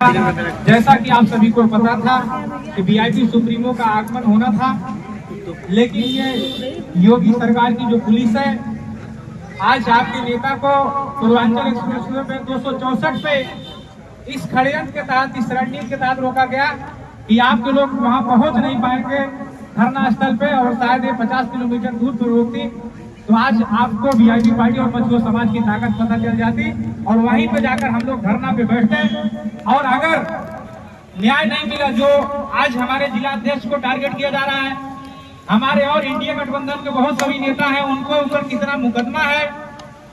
जैसा कि आप सभी को पता था कि वीआईपी सुप्रीमो का आगमन होना था, लेकिन ये योगी सरकार की जो पुलिस है, आज आपके नेता को पूर्वांचल एक्सप्रेसवे पे 264 पे इस षड्यंत्र के तहत, इस रणनीति के तहत रोका गया कि आपके लोग वहां पहुंच नहीं पाएंगे धरना स्थल पे, और शायद ये 50 किलोमीटर दूर पर रोकती, तो आज आपको वीआईपी पार्टी और मजदूर समाज की ताकत पता चल जाती और वहीं पे जाकर हम लोग धरना पे बैठते। और अगर न्याय नहीं मिला, जो आज हमारे जिला अध्यक्ष को टारगेट किया जा रहा है, हमारे और इंडिया गठबंधन के बहुत सभी नेता हैं, उनको ऊपर कितना मुकदमा है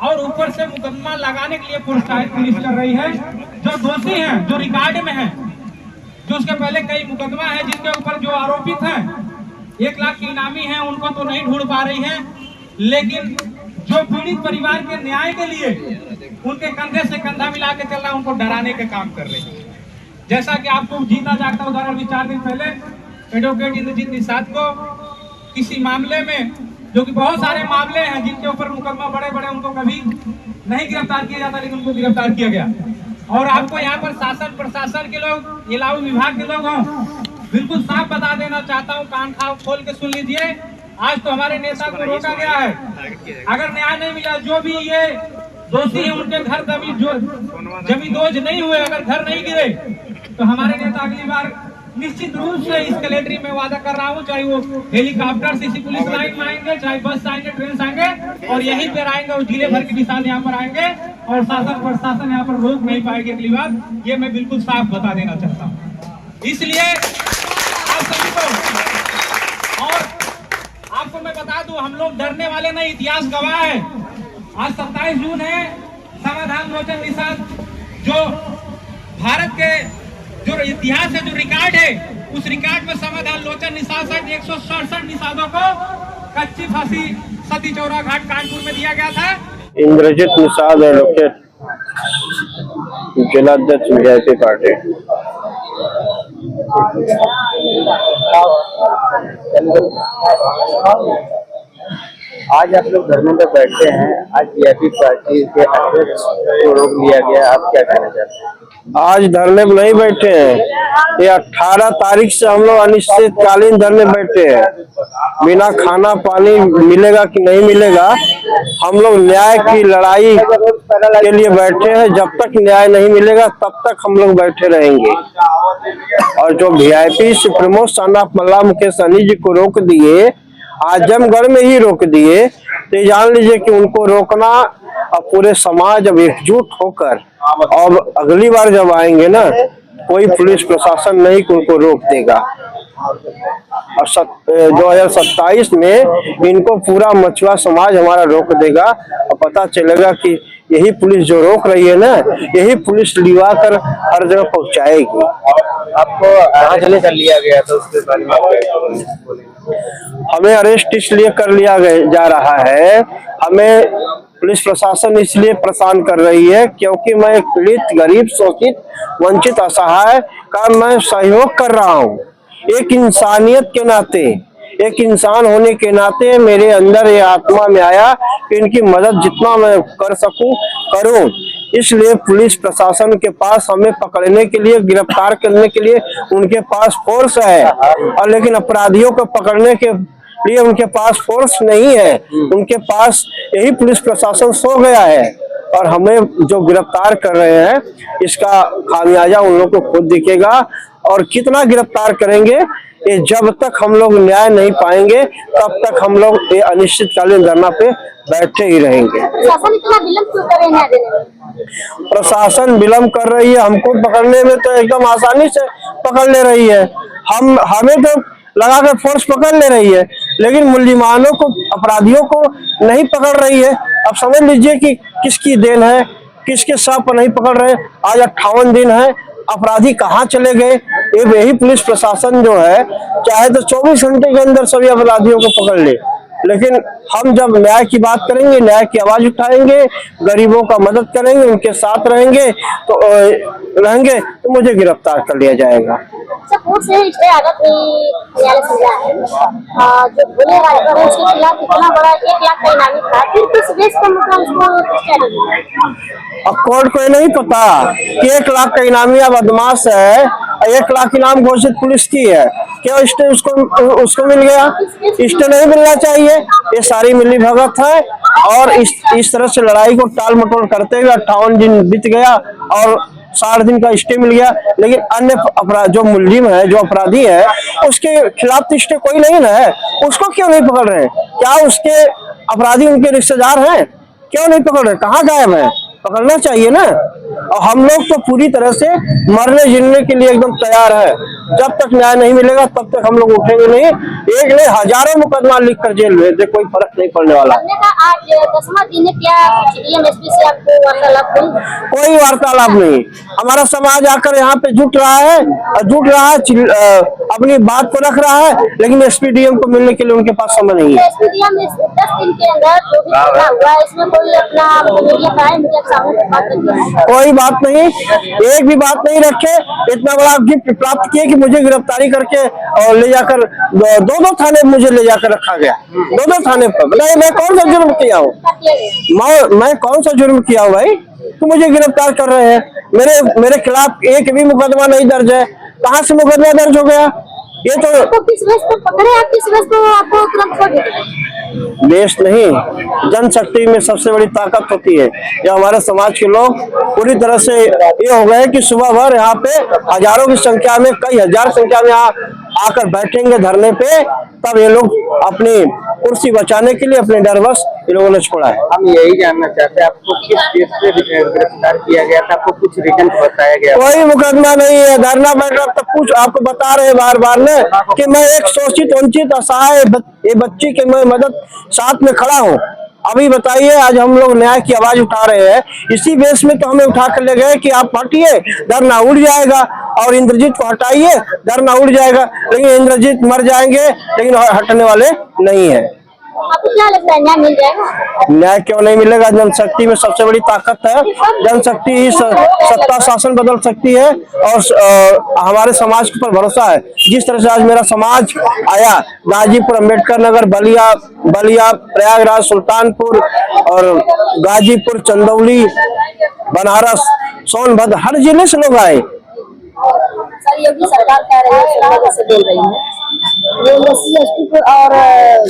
और ऊपर से मुकदमा लगाने के लिए प्रोत्साहित पुलिस कर रही है। जो दोषी हैं, जो रिकॉर्ड में है, जो उसके पहले कई मुकदमा है, जिनके ऊपर जो आरोपित हैं 1 लाख की इनामी है, उनको तो नहीं ढूंढ पा रही है, लेकिन जो पीड़ित परिवार के न्याय के लिए उनके कंधे से कंधा मिला के चल रहा है, उनको डराने के काम कर रही है। जैसा कि आपको जीता जागता उदाहरण भी 4 दिन पहले एडवोकेट इंद्रजीत निषाद को किसी मामले में, जो कि बहुत सारे मामले हैं जिनके ऊपर मुकदमा बड़े बड़े, उनको कभी नहीं गिरफ्तार किया जाता, लेकिन उनको गिरफ्तार किया गया। और आपको यहाँ पर शासन प्रशासन के लोग, इलावा विभाग के लोग हों, बिल्कुल साफ बता देना चाहता हूँ, कान खोल के सुन लीजिए, आज तो हमारे नेता को रोका गया है। अगर न्याय नहीं मिला, जो भी ये दोषी है उनके घर जमींदोज नहीं हुए, अगर घर नहीं गिरे, तो हमारे नेता अगली बार निश्चित रूप से इस कलेक्ट्री में वादा कर रहा हूँ, चाहे वो हेलीकॉप्टर से इसी पुलिस लाइन में आएंगे, चाहे बस से आएंगे, ट्रेन से आएंगे, और यहीं पर आएंगे और जिले भर के किसान यहाँ पर आएंगे और शासन प्रशासन यहाँ पर रोक नहीं पाएगी अगली बार। ये मैं बिल्कुल साफ बता देना चाहता हूँ। इसलिए आप सभी को, और आपको मैं बता दूं, हम लोग डरने वाले नहीं, इतिहास गवाह है। आज 27 जून है, समाधान लोचन निषाद, जो भारत के जो इतिहास है, जो रिकॉर्ड है, उस रिकॉर्ड में समाधान लोचन निषाद सहित 167 निषादों को कच्ची फांसी सती चौरा घाट कानपुर में दिया गया था। इंद्रजीत निषाद एडवोकेट, जिलाध्यक्ष वीआईपी पार्टी। आज आप लोग धरने पे बैठे हैं, आज वीआईपी पार्टी के अध्यक्ष को रोक लिया गया, आप क्या कहना चाहते हैं? आज धरने पे नहीं बैठे हैं, ये 18 तारीख से हम लोग अनिश्चितकालीन धरने बैठे हैं। बिना खाना पानी मिलेगा कि नहीं मिलेगा, हम लोग न्याय की लड़ाई के लिए बैठे हैं। जब तक न्याय नहीं मिलेगा तब तक हम लोग बैठे रहेंगे। और जो वीआईपी सुप्रीमो सन ऑफ मल्ला मुकेश सहनी जी को रोक दिए, आजमगढ़ में ही रोक दिए, तो जान लीजिए कि उनको रोकना, अब पूरे समाज अब एकजुट होकर, और अगली बार जब आएंगे ना, कोई पुलिस प्रशासन नहीं उनको रोक देगा। और 2027 में इनको पूरा मछुआ समाज हमारा रोक देगा, और पता चलेगा कि यही पुलिस जो रोक रही है ना, यही पुलिस लिवा कर हर जगह पहुंचाएगी। आपको कहाँ चले कर लिया गया था, उसके बारे में हमें अरेस्ट इसलिए कर लिया जा रहा है, हमें पुलिस प्रशासन इसलिए परेशान कर रही है क्योंकि मैं एक पीड़ित, गरीब, शोषित, वंचित, असहाय का मैं सहयोग कर रहा हूँ। एक इंसानियत के नाते, एक इंसान होने के नाते मेरे अंदर ये आत्मा में आया कि इनकी मदद जितना मैं कर सकूं करूं। इसलिए पुलिस प्रशासन के पास हमें पकड़ने के लिए, गिरफ्तार करने के लिए उनके पास फोर्स है, और लेकिन अपराधियों को पकड़ने के लिए उनके पास फोर्स नहीं है। उनके पास यही पुलिस प्रशासन सो गया है, और हमें जो गिरफ्तार कर रहे हैं इसका खामियाजा उन लोगों को खुद दिखेगा। और कितना गिरफ्तार करेंगे, ये जब तक हम लोग न्याय नहीं पाएंगे तब तक हम लोग ये अनिश्चितकालीन धरना पे बैठे ही रहेंगे। प्रशासन इतना विलंब क्यों कर रहे हैं? प्रशासन विलंब कर रही है, हमको पकड़ने में तो एकदम आसानी से पकड़ ले रही है। हमें तो लगा कर फोर्स पकड़ ले रही है, लेकिन मुल्जिमानों को, अपराधियों को नहीं पकड़ रही है। अब समझ लीजिए कि किसकी देन है, किसके साथ नहीं पकड़ रहे। आज 58 दिन है, अपराधी कहाँ चले गए? यही पुलिस प्रशासन जो है चाहे तो 24 घंटे के अंदर सभी अपराधियों को पकड़ ले, लेकिन हम जब न्याय की बात करेंगे, न्याय की आवाज उठाएंगे, गरीबों का मदद करेंगे, उनके साथ रहेंगे तो मुझे गिरफ्तार कर लिया जाएगा। कोर्ट से स्टे आगत न्यायालय समझा है जो भोले राजभर है उसके खिलाफ इतना बड़ा 1 लाख का इनामी था, फिर किस बेस पर मतलब उसको स्टे आगत? अब कोर्ट को ये नहीं पता कि 1 लाख का इनामी बदमाश है, 1 लाख इनाम घोषित पुलिस की है, क्या स्टे उसको मिल गया? स्टे नहीं मिलना चाहिए। ये सारी मिली भगत है और इस तरह से लड़ाई को टाल मटोल करते हुए 58 दिन बीत गया और 60 दिन का स्टे मिल गया। लेकिन अन्य अपराध जो मुलजिम है, जो अपराधी है, उसके खिलाफ तो स्टे कोई नहीं ना है, उसको क्यों नहीं पकड़ रहे? क्या उसके अपराधी उनके रिश्तेदार हैं? क्यों नहीं पकड़ रहे? कहाँ गायब है? पकड़ना चाहिए ना। और हम लोग तो पूरी तरह से मरने जीने के लिए एकदम तैयार है। जब तक न्याय नहीं मिलेगा तब तक हम लोग उठेंगे नहीं। एक नहीं हजारों मुकदमा लिख कर जेल भेज दे, कोई फर्क नहीं पड़ने वाला। आज 10वां दिन है, क्या डीएमएसपी से आपको वार्तालाप हुई? कोई वार्तालाप नहीं। हमारा समाज आकर यहाँ पे जुट रहा है, अपनी बात को रख रहा है, लेकिन एसपीडीएम को मिलने के लिए उनके पास समय नहीं है। एसपीडीएम 10 दिन के अंदर जो भी घटना हुआ है इसमें कोई अपना मीडिया का है, मीडिया के सामने बात नहीं, कोई बात नहीं, एक भी बात नहीं रखे। इतना बड़ा गिफ्ट प्राप्त किए कि मुझे गिरफ्तारी करके और ले जाकर दो थाने मुझे ले जाकर रखा गया, दो थाने पर। बताइए मैं कौन सा जुर्म किया हूँ? मैं कौन सा जुर्म किया हूँ भाई? तो मुझे गिरफ्तार कर रहे हैं। मेरे खिलाफ एक भी मुकदमा नहीं दर्ज है। कहाँ से मुकदमा दर्ज हो गया? ये तो किस वजह से पकड़े आप? किस वजह से आपको तुरंत छोड़ दिया? देश नहीं, जनशक्ति में सबसे बड़ी ताकत होती है। ये हमारे समाज के लोग पूरी तरह से ये हो गए कि सुबह भर यहाँ पे हजारों की संख्या में, कई हजार संख्या में यहाँ आकर बैठेंगे धरने पे, तब ये लोग अपनी कुर्सी बचाने के लिए अपने डरवश ये लोगों ने छोड़ा है। हम यही जानना चाहते हैं आपको किस केस से गिरफ्तार किया गया था? आपको कुछ रीजन बताया गया? कोई मुकदमा नहीं है, धरना बैठ रहा तब कुछ आपको बता रहे बार बार ने कि मैं एक शोषित वंचित असहाय बच्ची के मैं मदद साथ में खड़ा हूँ। अभी बताइए, आज हम लोग न्याय की आवाज उठा रहे हैं, इसी बेस में तो हमें उठा कर ले गए कि आप हटिए धरना उड़ जाएगा, और इंद्रजीत को हटाइए धरना उड़ जाएगा। लेकिन इंद्रजीत मर जाएंगे लेकिन हटने वाले नहीं है। आपको क्या लगता है न्याय मिल जाएगा? न्याय क्यों नहीं मिलेगा? जनशक्ति में सबसे बड़ी ताकत है। जनशक्ति ही सत्ता शासन बदल सकती है और हमारे समाज के ऊपर भरोसा है। जिस तरह से आज मेरा समाज आया, गाजीपुर, अम्बेडकर नगर, बलिया, प्रयागराज, सुल्तानपुर और गाजीपुर, चंदौली, बनारस, सोनभद्र, हर जिले से लोग आए। सर योगी सरकार कह रही है से बोल रही है SC/ST को और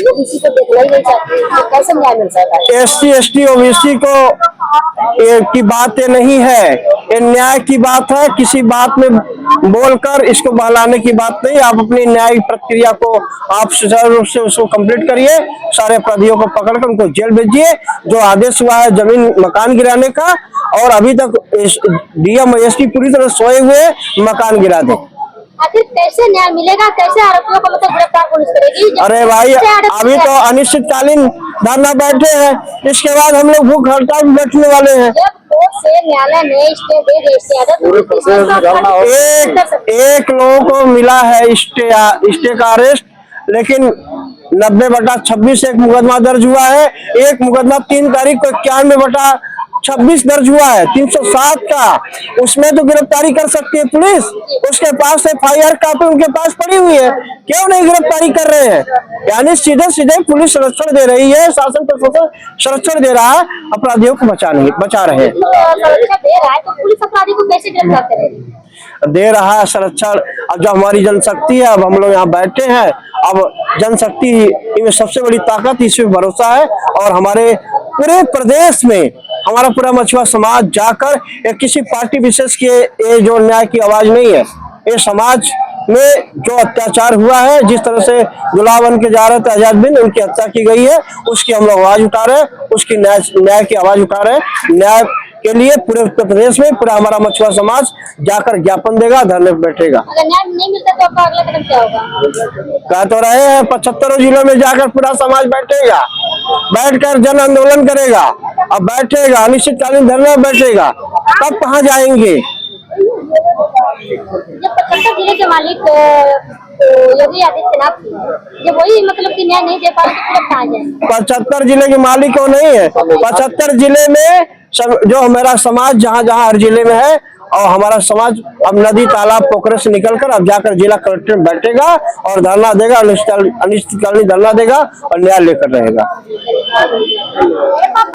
ओबीसी को देखना ही नहीं चाहती, तो कैसे न्याय मिल सकता है? SC/ST OBC को की बात ये नहीं है, ये न्याय की बात है। किसी बात में बोलकर इसको बहलाने की बात नहीं। आप अपनी न्यायिक प्रक्रिया को आप सुचारू रूप से उसको कंप्लीट करिए, सारे अपराधियों को पकड़कर उनको जेल भेजिए। जो आदेश हुआ है जमीन मकान गिराने का, और अभी तक DM और ST पूरी तरह सोए हुए, मकान गिरा दे। आखिर कैसे न्याय मिलेगा? कैसे आरोपियों को मतलब गिरफ्तार पुलिस करेगी? अरे भाई, अभी तो अनिश्चितकालीन धरना बैठे हैं, इसके बाद हम लोग भूख हड़ताल में बैठने वाले हैं। जब कोर्ट से न्यायालय ने स्टे दे दी, एक लोगों को मिला है स्टे का अरेस्ट, लेकिन 90/26 एक मुकदमा दर्ज हुआ है। एक मुकदमा 3 तारीख को 91/26 दर्ज हुआ है 307 का, उसमें तो गिरफ्तारी कर सकती है पुलिस। उसके पास FIR कापी उनके पास पड़ी हुई है, क्यों नहीं गिरफ्तारी कर रहे हैं? यानी सीधे सीधे पुलिस संरक्षण दे रही है, शासन प्रशासन संरक्षण दे रहा है, अपराधियों को बचा रहे हैं। तो पुलिस अपराधी को कैसे गिरफ्तार करेगी? दे रहा है संरक्षण। अब जब हमारी जनशक्ति है, अब हम लोग यहाँ बैठे हैं, अब जनशक्ति में सबसे बड़ी ताकत, इसमें भरोसा है। और हमारे पूरे प्रदेश में हमारा पूरा मछुआ समाज जाकर किसी पार्टी विशेष के ये जो न्याय की आवाज नहीं है, ये समाज में जो अत्याचार हुआ है, जिस तरह से गुलाम बन के जा रहे थे आजाद बिन, उनकी हत्या की गई है, उसकी हम लोग आवाज उठा रहे हैं, उसकी न्याय की आवाज उठा रहे हैं। न्याय के लिए पूरे उत्तर प्रदेश में पूरा हमारा मछुआ समाज जाकर ज्ञापन देगा, धरने पर बैठेगा। अगर न्याय नहीं मिलता तो आपका अगला कदम क्या होगा? कह तो रहे हैं 75 जिलों में जाकर पूरा समाज बैठेगा, बैठकर जन आंदोलन करेगा, अब बैठेगा, अनिश्चितकालीन धरना बैठेगा, तब कहाँ जाएंगे? जब 75 जिले के मालिक तो योगी आदित्यनाथ की जब वही मतलब कि न्याय नहीं दे पा रहे तो फिर कहाँ जाए? 75 जिले के मालिक को नहीं है। 75 जिले में सब जो हमारा समाज जहाँ जहाँ हर जिले में है, और हमारा समाज अब नदी तालाब पोखरे से निकलकर अब जाकर जिला कलेक्टर बैठेगा और धरना देगा, अनिश्चितकालीन धरना देगा और न्याय लेकर रहेगा।